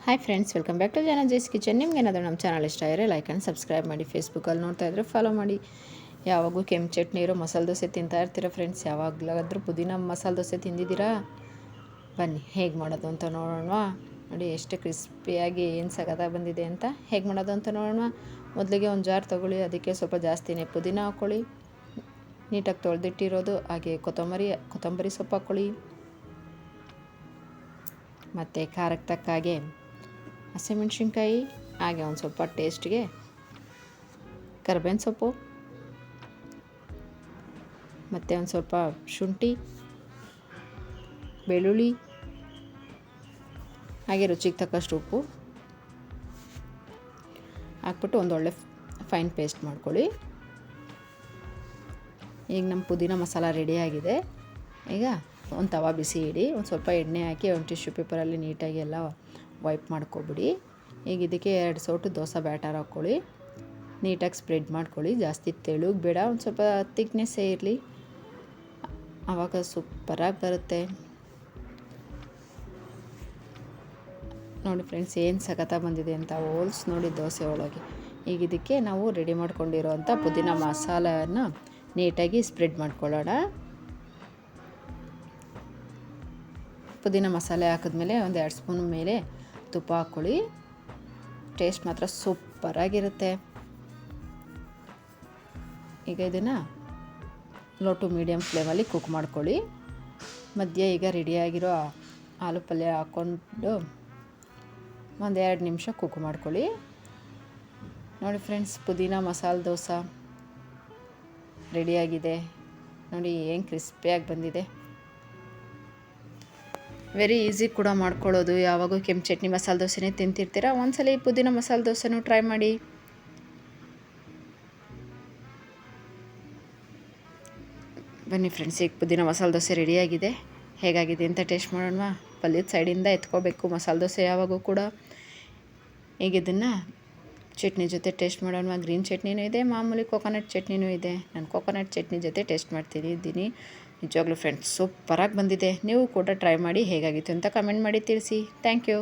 Hi friends, welcome back to Jaana Jay's kitchen. ನಿಮ್ಗೆ ಏನಾದರೂ ನಮ್ಮ ಚಾನಲ್ ಇಷ್ಟ ಆದರೆ ಲೈಕ್ ಆ್ಯಂಡ್ ಸಬ್ಸ್ಕ್ರೈಬ್ ಮಾಡಿ. ಫೇಸ್ಬುಕ್ಕಲ್ಲಿ ನೋಡ್ತಾ ಇದ್ದರೆ ಫಾಲೋ ಮಾಡಿ. ಯಾವಾಗೂ ಕೆಂಪು ಚಟ್ನಿ ಇರೋ ಮಸಾಲೆ ದೋಸೆ ತಿಂತಾ ಇರ್ತೀರ ಫ್ರೆಂಡ್ಸ್. ಯಾವಾಗಲಾದರೂ ಪುದೀನ ಮಸಾಲೆ ದೋಸೆ ತಿಂದಿದ್ದೀರಾ? ಬನ್ನಿ ಹೇಗೆ ಮಾಡೋದು ಅಂತ ನೋಡೋಣ. ನೋಡಿ ಎಷ್ಟು ಕ್ರಿಸ್ಪಿಯಾಗಿ ಏನು ಸಗದಾಗಿ ಬಂದಿದೆ ಅಂತ. ಹೇಗೆ ಮಾಡೋದು ಅಂತ ನೋಡೋಣ. ಮೊದಲಿಗೆ ಒಂದು ಜಾರ್ ತೊಗೊಳ್ಳಿ, ಅದಕ್ಕೆ ಸ್ವಲ್ಪ ಜಾಸ್ತಿನೇ ಪುದೀನ ಹಾಕ್ಕೊಳ್ಳಿ, ನೀಟಾಗಿ ತೊಳೆದಿಟ್ಟಿರೋದು. ಹಾಗೆ ಕೊತ್ತಂಬರಿ ಸೊಪ್ಪು ಹಾಕ್ಕೊಳ್ಳಿ, ಮತ್ತು ಖಾರಕ್ಕೆ ತಕ್ಕ ಹಾಗೆ ಹಸಿಮೆಣ್ಸಿನ್ಕಾಯಿ, ಹಾಗೆ ಒಂದು ಸ್ವಲ್ಪ ಟೇಸ್ಟ್ಗೆ ಕರಿಬೇವಿನ ಸೊಪ್ಪು, ಮತ್ತು ಒಂದು ಸ್ವಲ್ಪ ಶುಂಠಿ, ಬೆಳ್ಳುಳ್ಳಿ, ಹಾಗೆ ರುಚಿಗೆ ತಕ್ಕಷ್ಟು ಉಪ್ಪು ಹಾಕ್ಬಿಟ್ಟು ಒಂದೊಳ್ಳೆ ಫೈನ್ ಪೇಸ್ಟ್ ಮಾಡ್ಕೊಳ್ಳಿ. ಈಗ ನಮ್ಮ ಪುದೀನ ಮಸಾಲ ರೆಡಿಯಾಗಿದೆ. ಈಗ ಒಂದು ತವಾ ಬಿಸಿ ಇಡಿ, ಒಂದು ಸ್ವಲ್ಪ ಎಣ್ಣೆ ಹಾಕಿ ಒಂದು ಟಿಶ್ಯೂ ಪೇಪರಲ್ಲಿ ನೀಟಾಗಿ ಎಲ್ಲ ವೈಪ್ ಮಾಡ್ಕೊಬಿಡಿ. ಈಗ ಇದಕ್ಕೆ 2 ಸೌಟು ದೋಸೆ ಬ್ಯಾಟರ್ ಹಾಕ್ಕೊಳ್ಳಿ, ನೀಟಾಗಿ ಸ್ಪ್ರೆಡ್ ಮಾಡ್ಕೊಳ್ಳಿ. ಜಾಸ್ತಿ ತೆಳುಗೆ ಬೇಡ, ಒಂದು ಸ್ವಲ್ಪ ತಿಕ್ನೆಸ್ಸೇ ಇರಲಿ, ಆವಾಗ ಸೂಪರಾಗಿ ಬರುತ್ತೆ. ನೋಡಿ ಫ್ರೆಂಡ್ಸ್, ಏನು ಸಖತ್ತಾಗಿ ಬಂದಿದೆ ಅಂತ ಹೋಲ್ಸ್ ನೋಡಿ ದೋಸೆ ಒಳಗೆ. ಈಗ ಇದಕ್ಕೆ ನಾವು ರೆಡಿ ಮಾಡ್ಕೊಂಡಿರೋವಂಥ ಪುದೀನ ಮಸಾಲೆಯನ್ನು ನೀಟಾಗಿ ಸ್ಪ್ರೆಡ್ ಮಾಡ್ಕೊಳ್ಳೋಣ. ಪುದೀನ ಮಸಾಲೆ ಹಾಕಿದ್ಮೇಲೆ ಒಂದು 2 ಸ್ಪೂನ್ ಮೇಲೆ ತುಪ್ಪ ಹಾಕ್ಕೊಳ್ಳಿ. ಟೇಸ್ಟ್ ಮಾತ್ರ ಸೂಪರಾಗಿರುತ್ತೆ. ಈಗ ಇದನ್ನು ಲೋ ಟು ಮೀಡಿಯಮ್ ಫ್ಲೇಮಲ್ಲಿ ಕುಕ್ ಮಾಡ್ಕೊಳ್ಳಿ. ಮಧ್ಯೆ ಈಗ ರೆಡಿಯಾಗಿರೋ ಆಲೂ ಪಲ್ಯ ಹಾಕ್ಕೊಂಡು ಒಂದು 2 ನಿಮಿಷ ಕುಕ್ ಮಾಡ್ಕೊಳ್ಳಿ. ನೋಡಿ ಫ್ರೆಂಡ್ಸ್, ಪುದೀನ ಮಸಾಲೆ ದೋಸೆ ರೆಡಿಯಾಗಿದೆ. ನೋಡಿ ಏನು ಕ್ರಿಸ್ಪಿಯಾಗಿ ಬಂದಿದೆ. ವೆರಿ ಈಸಿ ಕೂಡ ಮಾಡ್ಕೊಳ್ಳೋದು. ಯಾವಾಗೂ ಕೆಂಪು ಚಟ್ನಿ ಮಸಾಲೆ ದೋಸೆನೇ ತಿಂತಿರ್ತೀರ, ಒಂದ್ಸಲ ಪುದೀನ ಮಸಾಲೆ ದೋಸೆನೂ ಟ್ರೈ ಮಾಡಿ. ಬನ್ನಿ ಫ್ರೆಂಡ್ಸ್, ಈಗ ಪುದೀನ ಮಸಾಲೆ ದೋಸೆ ರೆಡಿಯಾಗಿದೆ. ಹೇಗಾಗಿದೆ ಅಂತ ಟೇಸ್ಟ್ ಮಾಡೋಣ. ಪಲ್ಯದ ಸೈಡಿಂದ ಎತ್ಕೋಬೇಕು ಮಸಾಲೆ ದೋಸೆ ಯಾವಾಗೂ ಕೂಡ. ಈಗ ಇದನ್ನು ಚಟ್ನಿ ಜೊತೆ ಟೇಸ್ಟ್ ಮಾಡೋಣ. ಗ್ರೀನ್ ಚಟ್ನಿನೂ ಇದೆ, ಮಾಮೂಲಿ ಕೋಕೋನಟ್ ಚಟ್ನಿನೂ ಇದೆ. ನಾನು ಕೋಕೋನಟ್ ಚಟ್ನಿ ಜೊತೆ ಟೇಸ್ಟ್ ಮಾಡ್ತಿದ್ದೀನಿ. ನಿಜವಾಗ್ಲೂ ಫ್ರೆಂಡ್ಸ್ ಸೂಪರಾಗಿ ಬಂದಿದೆ. ನೀವು ಕೂಡ ಟ್ರೈ ಮಾಡಿ, ಹೇಗಾಗಿತ್ತು ಅಂತ ಕಮೆಂಟ್ ಮಾಡಿ ತಿಳಿಸಿ. Thank you.